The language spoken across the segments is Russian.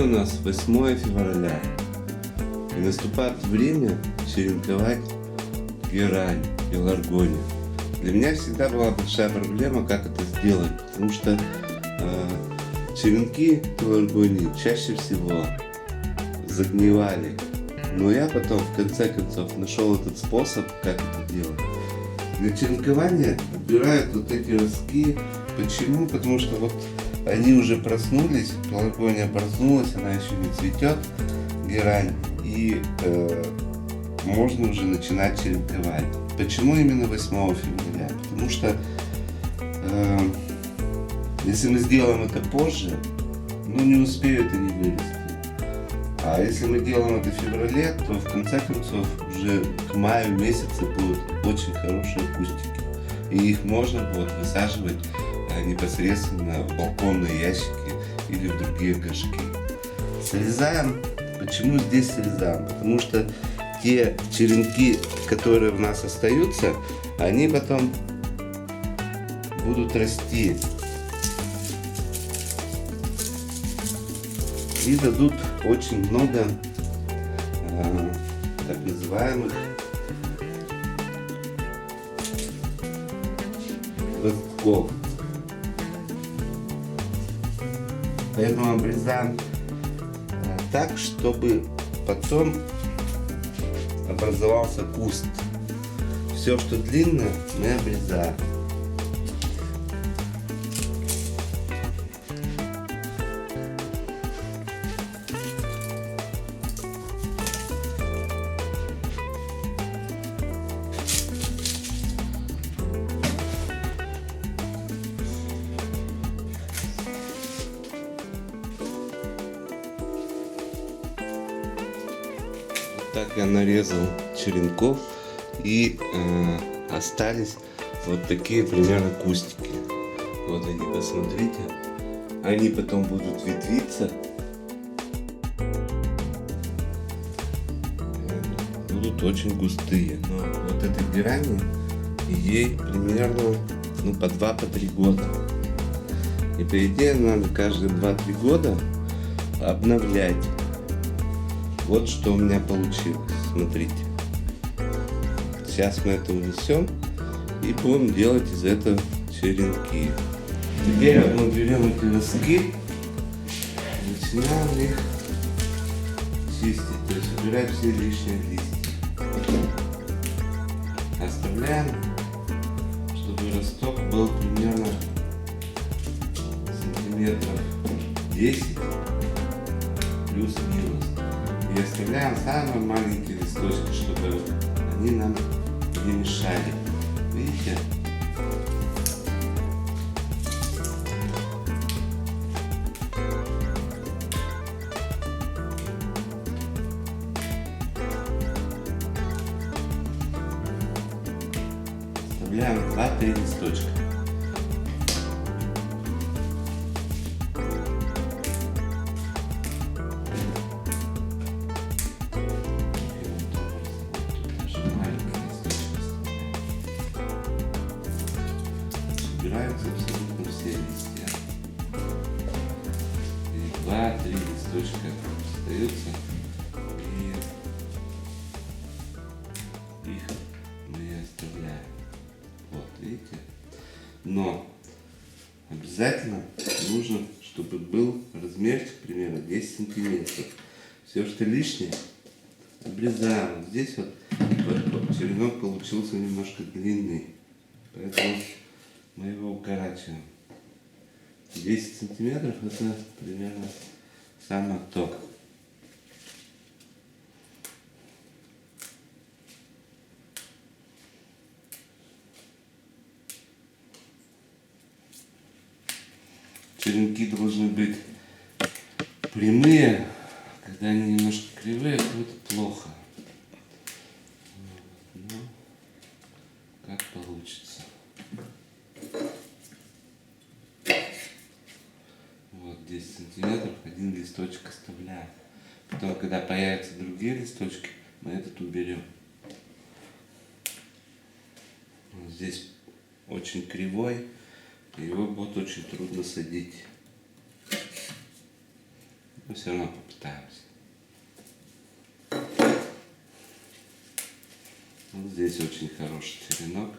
у нас 8 февраля, и наступает время черенковать герань, пеларгонию. Для меня всегда была большая проблема, как это сделать, потому что черенки пеларгонии чаще всего загнивали. Но я потом, в конце концов, нашел этот способ, как это делать. Для черенкования отбирают вот эти ростки. Почему? Потому что вот они уже проснулись, пеларгония проснулась, она еще не цветет, герань, и можно уже начинать черенковать. Почему именно 8 февраля? Потому что если мы сделаем это позже, не успеют они вырасти. А если мы делаем это в феврале, то в конце концов уже к маю месяце будут очень хорошие кустики. И их можно будет высаживать непосредственно в балконные ящики или в другие горшки. Срезаем. Почему здесь срезаем? Потому что те черенки, которые у нас остаются, они потом будут расти и дадут очень много так называемых ростков. Поэтому обрезаем так, чтобы потом образовался куст. Все, что длинное, мы обрезаем. Так я нарезал черенков, и остались вот такие примерно кустики. Вот они, посмотрите. Они потом будут ветвиться, будут очень густые. Но вот этой герани ей примерно по 2-3 года. И по идее надо каждые 2-3 года обновлять. Вот что у меня получилось. Смотрите. Сейчас мы это унесем и будем делать из этого черенки. Теперь мы берем эти ростки, начинаем их чистить, то есть убирать все лишние листья. Оставляем, чтобы росток был примерно сантиметров 10 плюс-минус. И оставляем самые маленькие листочки, чтобы они нам не мешали. Видите? Оставляем 2-3 листочка. Собираются абсолютно все листья. И 2-3 листочка остаются. И их мы оставляем. Вот, видите? Но обязательно нужно, чтобы был размерчик примерно 10 сантиметров. Все, что лишнее, обрезаем. Вот здесь вот черенок получился немножко длинный. Поэтому мы его укорачиваем. 10 сантиметров это примерно самое то. Черенки должны быть прямые. Когда они немножко кривые, то это плохо. Ну, как получится. Вот 10 сантиметров, один листочек оставляем. Потом, когда появятся другие листочки, мы этот уберем. Вот здесь очень кривой, его будет очень трудно садить. Но все равно попытаемся. Вот здесь очень хороший черенок.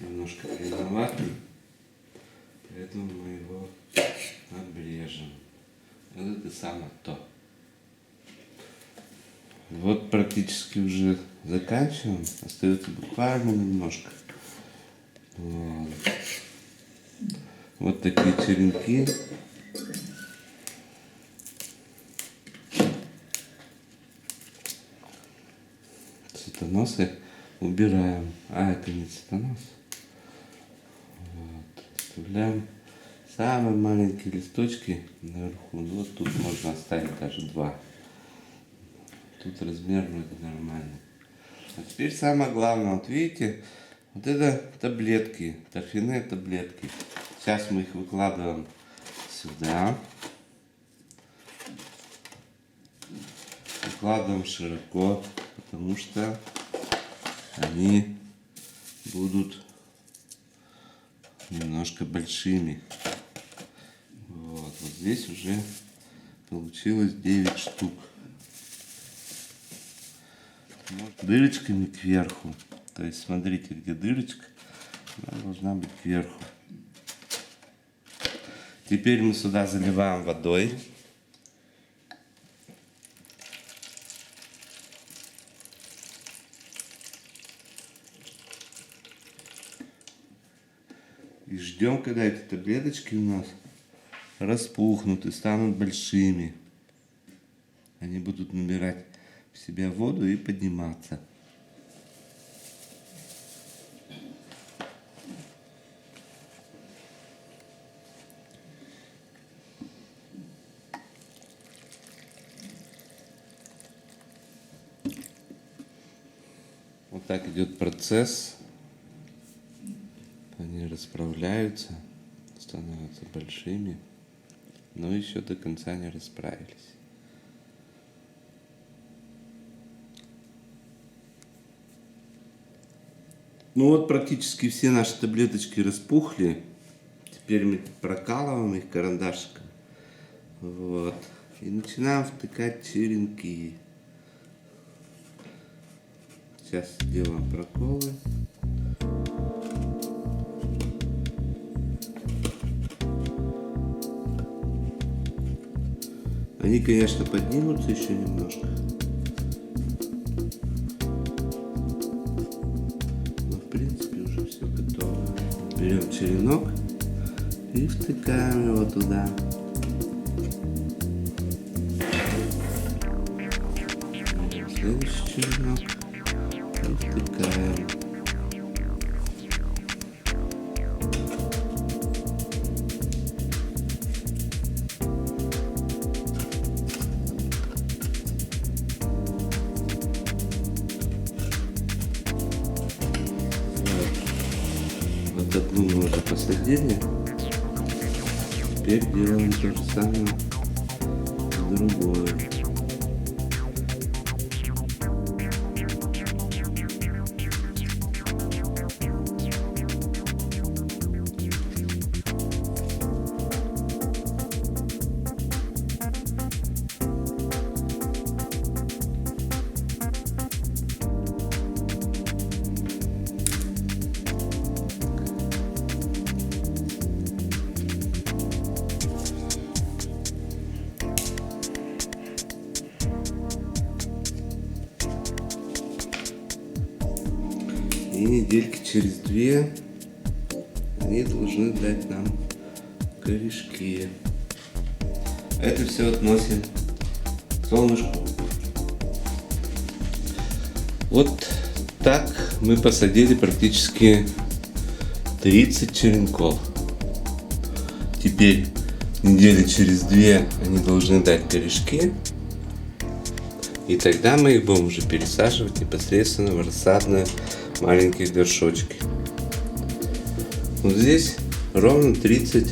Немножко длинноватый, поэтому мы его обрежем. Вот это самое то. Вот практически уже заканчиваем. Остается буквально немножко. Вот такие черенки. Цветоносы убираем. А, это не цветонос. Оставляем самые маленькие листочки наверху. Ну, вот тут можно оставить даже 2. Тут размер вроде нормальный. А теперь самое главное. Вот видите, вот это таблетки, торфяные таблетки. Сейчас мы их выкладываем сюда. Выкладываем широко, потому что они будут немножко большими. Вот здесь уже получилось 9 штук. Дырочками кверху. То есть смотрите, где дырочка, она должна быть кверху. Теперь мы сюда заливаем водой. И ждем, когда эти таблеточки у нас распухнут и станут большими. Они будут набирать в себя воду и подниматься. Вот так идет процесс. Они расправляются, становятся большими, но еще до конца не расправились. Ну вот практически все наши таблеточки распухли. Теперь мы прокалываем их карандашиком. Вот. И начинаем втыкать черенки. Сейчас делаем проколы. Они, конечно, поднимутся еще немножко. Но, в принципе, уже все готово. Берем черенок и втыкаем его туда. Берем следующий черенок и втыкаем. Одну мы уже посадили. Теперь делаем то же самое с другой. И недельки через 2 они должны дать нам корешки. Это все относим к солнышку. Вот так мы посадили практически 30 черенков. Теперь недели через 2 они должны дать корешки. И тогда мы их будем уже пересаживать непосредственно в рассадные маленькие горшочки. Вот здесь ровно 30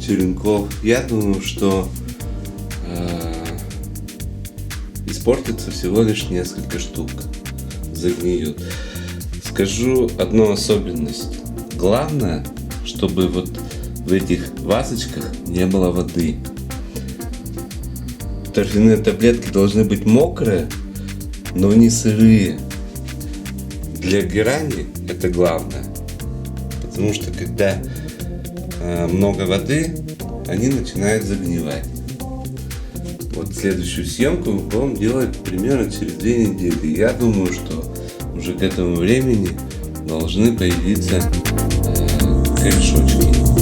черенков. Я думаю, что испортится всего лишь несколько штук, загниют. Скажу одну особенность. Главное, чтобы вот в этих вазочках не было воды. Торфяные таблетки должны быть мокрые, но не сырые. Для герани это главное, потому что когда много воды, они начинают загнивать. Вот следующую съемку мы будем делать примерно через 2 недели. Я думаю, что уже к этому времени должны появиться корешочки.